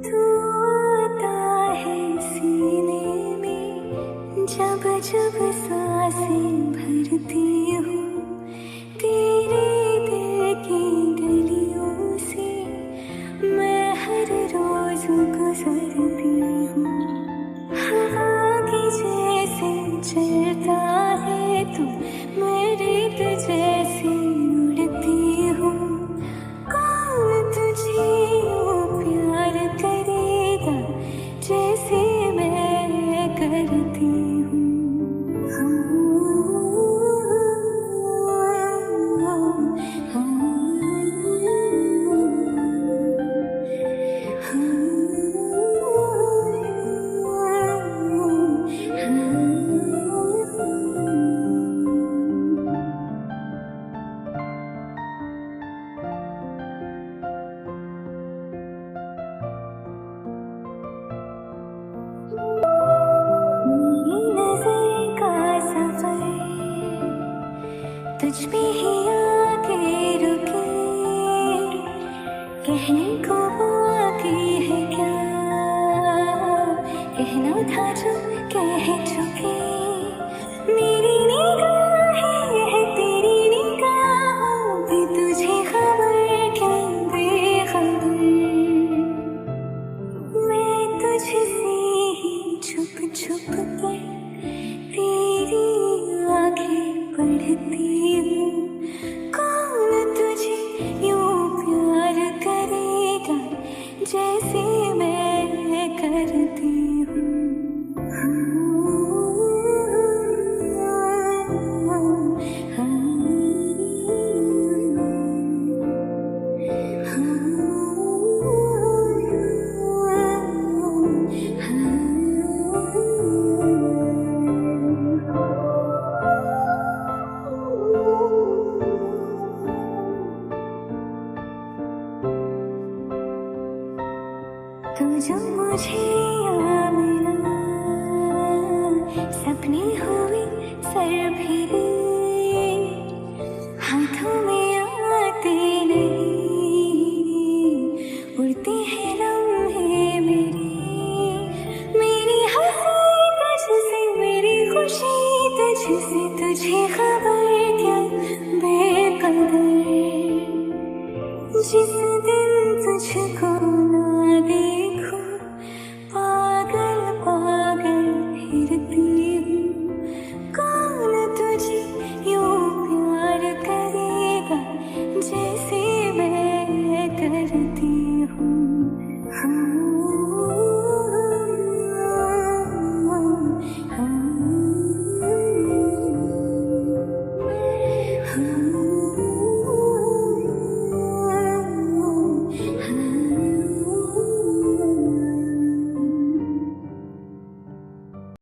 तू आता है सीने में, जब जब सांसें भरती हूँ, तेरे दिल की गलियों से मैं हर रोज गुजरती हूँ। हवा की जैसे चलता है तू, मैं रेत जैसे उड़ती हूँ। कौन तुझे यूं प्यार करेगा जैसे मैं करती हूँ। तुझ पे ही आके रुके, कहने को बाकी है क्या, कहना था जो कह चुके। मेरी निगाहें है तेरी निगाहों पे, तुझे खबर क्या बेखबर। मैं तुझसे ही छुप छुप के तेरी आंखें पढ़ती हूँ। कौन तुझे यूं प्यार करेगा जैसे मैं करती हूँ। तू जो मुझे यहाँ मिला, सपने हुए सर फिरे, हाथों में आते नहीं, उड़ते हैं लम्हे मेरे। मेरी हंसी तुझसे, मेरी खुशी तुझसे, तुझे खबर क्या बेकदर। जिस दिन तुझको